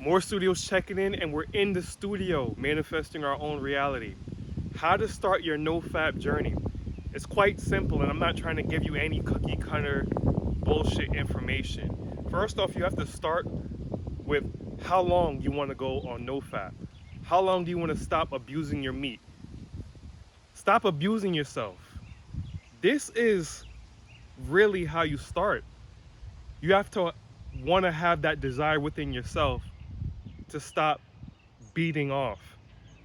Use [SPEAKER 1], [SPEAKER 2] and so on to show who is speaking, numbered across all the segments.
[SPEAKER 1] More studios checking in, and we're in the studio manifesting our own reality. How to start your NoFap journey. It's quite simple, and I'm not trying to give you any cookie cutter bullshit information. First off, you have to start with how long you want to go on NoFap. How long do you want to stop abusing your meat? Stop abusing yourself. This is really how you start. You have to want to have that desire within yourself to stop beating off,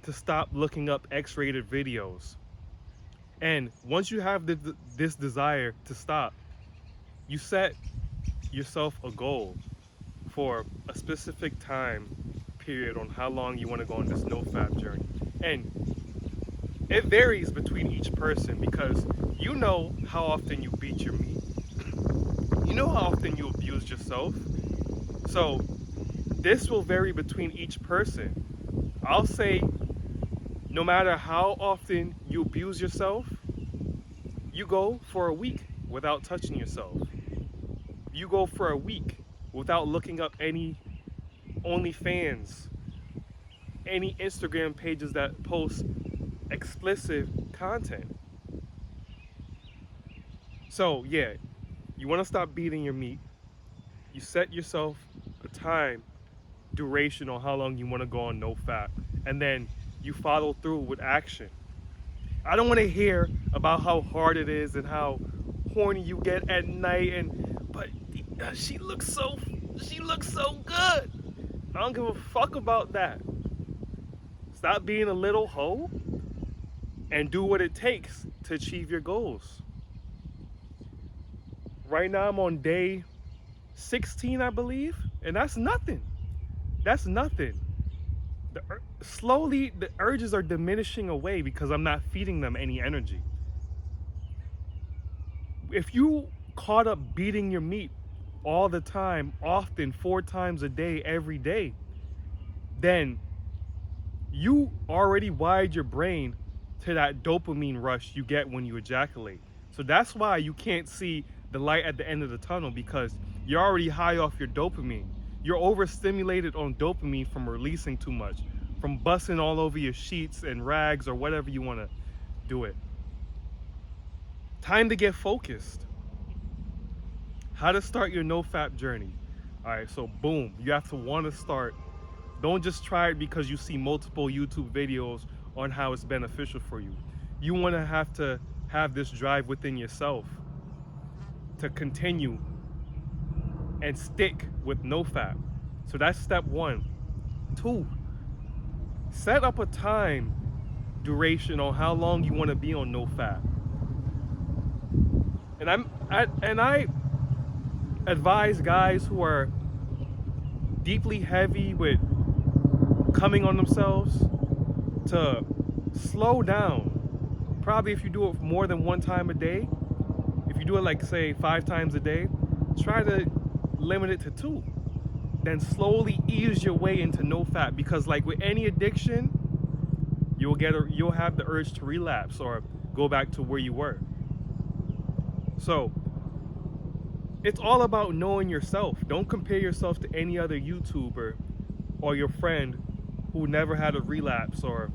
[SPEAKER 1] to stop looking up X-rated videos. And once you have this desire to stop, you set yourself a goal for a specific time period on how long you want to go on this NoFap journey. And it varies between each person because you know how often you beat your meat. You know how often you abuse yourself. So this will vary between each person. I'll say no matter how often you abuse yourself, you go for a week without touching yourself. You go for a week without looking up any OnlyFans, any Instagram pages that post explicit content. So yeah, you want to stop beating your meat. You set yourself a time duration on how long you want to go on NoFap, and then you follow through with action. I don't want to hear about how hard it is and how horny you get at night, but she looks so good. I don't give a fuck about that. Stop being a little hoe and do what it takes to achieve your goals. Right now I'm on day 16, I believe, and that's nothing. That's nothing. Slowly the urges are diminishing away because I'm not feeding them any energy. If you caught up beating your meat all the time, often 4 times a day, every day, then you already wired your brain to that dopamine rush you get when you ejaculate. So that's why you can't see the light at the end of the tunnel, because you're already high off your dopamine. You're overstimulated on dopamine from releasing too much, from busting all over your sheets and rags or whatever you want to do it. Time to get focused. How to start your NoFap journey. All right, so boom, you have to want to start. Don't just try it because you see multiple YouTube videos on how it's beneficial for you. You want to have this drive within yourself to continue and stick with NoFap. So that's step 1. 2, set up a time duration on how long you want to be on NoFap. And I advise guys who are deeply heavy with coming on themselves to slow down. Probably if you do it more than 1 time a day, if you do it like say 5 times a day, try to limit it to 2. Then slowly ease your way into NoFap, because like with any addiction, you'll have the urge to relapse or go back to where you were. So it's all about knowing yourself. Don't compare yourself to any other YouTuber or your friend who never had a relapse or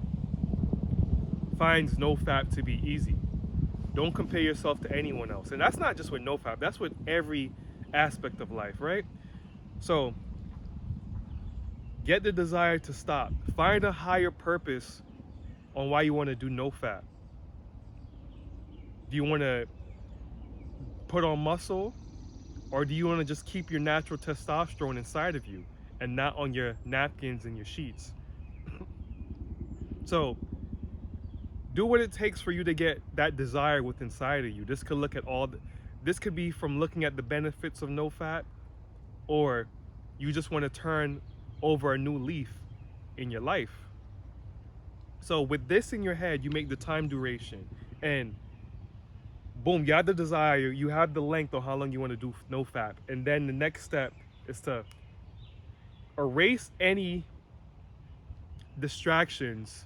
[SPEAKER 1] finds NoFap to be easy. Don't compare yourself to anyone else. And that's not just with NoFap, that's with every aspect of life, right? So get the desire to stop. Find a higher purpose on why you want to do NoFap. Do you want to put on muscle, or do you want to just keep your natural testosterone inside of you and not on your napkins and your sheets? So do what it takes for you to get that desire within inside of you. This could be from looking at the benefits of NoFap, or you just want to turn over a new leaf in your life. So with this in your head, you make the time duration, and boom, you have the desire, you have the length on how long you want to do NoFap. And then the next step is to erase any distractions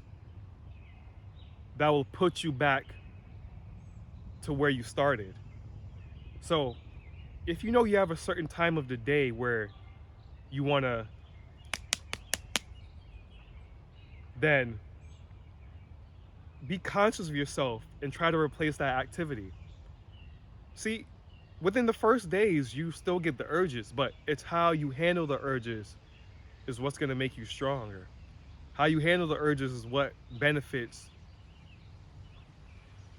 [SPEAKER 1] that will put you back to where you started. So if you know you have a certain time of the day where you want to then be conscious of yourself and try to replace that activity. See, within the first days, you still get the urges, but it's how you handle the urges is what's going to make you stronger. How you handle the urges is what benefits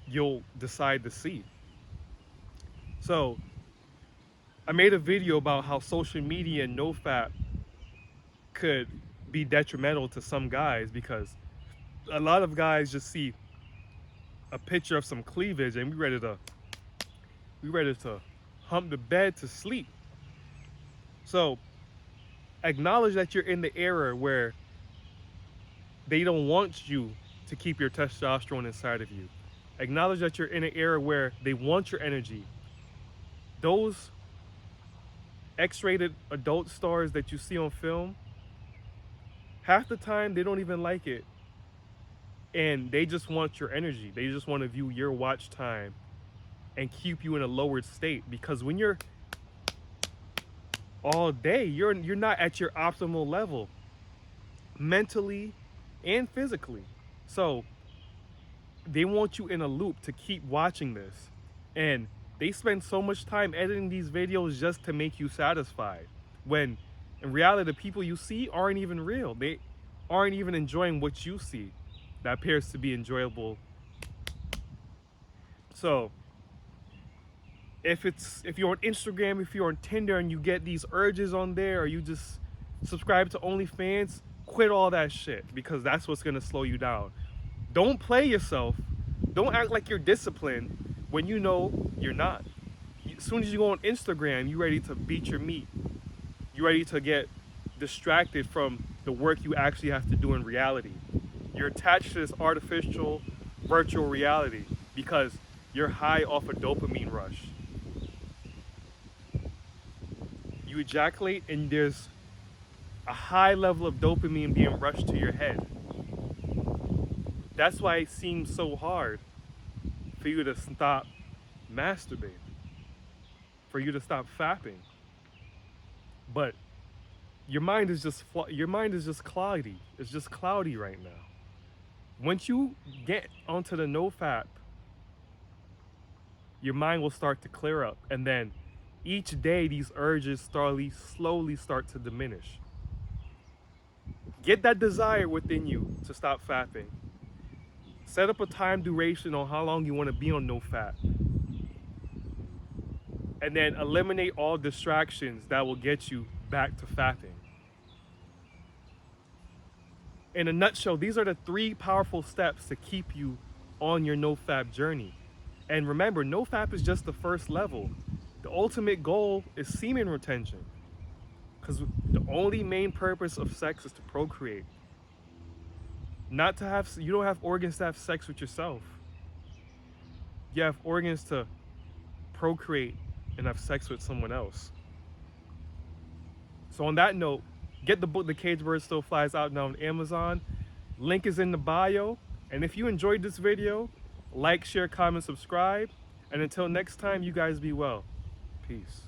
[SPEAKER 1] you'll decide to see. So, I made a video about how social media and NoFap could be detrimental to some guys because a lot of guys just see a picture of some cleavage and we ready to hump the bed to sleep. So acknowledge that you're in the era where they don't want you to keep your testosterone inside of you. Acknowledge that you're in an era where they want your energy. Those X-rated adult stars that you see on film, half the time they don't even like it. And they just want your energy. They just want to view your watch time and keep you in a lowered state. Because when you're all day, you're not at your optimal level, mentally and physically. So they want you in a loop to keep watching this. And they spend so much time editing these videos just to make you satisfied. When in reality, the people you see aren't even real. They aren't even enjoying what you see that appears to be enjoyable. So if you're on Instagram, if you're on Tinder and you get these urges on there, or you just subscribe to OnlyFans, quit all that shit, because that's what's gonna slow you down. Don't play yourself. Don't act like you're disciplined when you know you're not. As soon as you go on Instagram, you're ready to beat your meat. You're ready to get distracted from the work you actually have to do in reality. You're attached to this artificial virtual reality because you're high off a dopamine rush. You ejaculate and there's a high level of dopamine being rushed to your head. That's why it seems so hard for you to stop masturbating, for you to stop fapping. But your mind is just cloudy. It's just cloudy right now. Once you get onto the NoFap, your mind will start to clear up, and then each day these urges slowly start to diminish. Get that desire within you to stop fapping. Set up a time duration on how long you want to be on NoFap. And then eliminate all distractions that will get you back to fapping. In a nutshell, these are the 3 powerful steps to keep you on your NoFap journey. And remember, NoFap is just the first level. The ultimate goal is semen retention. Because the only main purpose of sex is to procreate. You don't have organs to have sex with yourself. You have organs to procreate and have sex with someone else. So on that note, get the book The Cage Bird Still Flies out now on Amazon. Link is in the bio. And if you enjoyed this video, like, share, comment, subscribe. And until next time, you guys be well. Peace.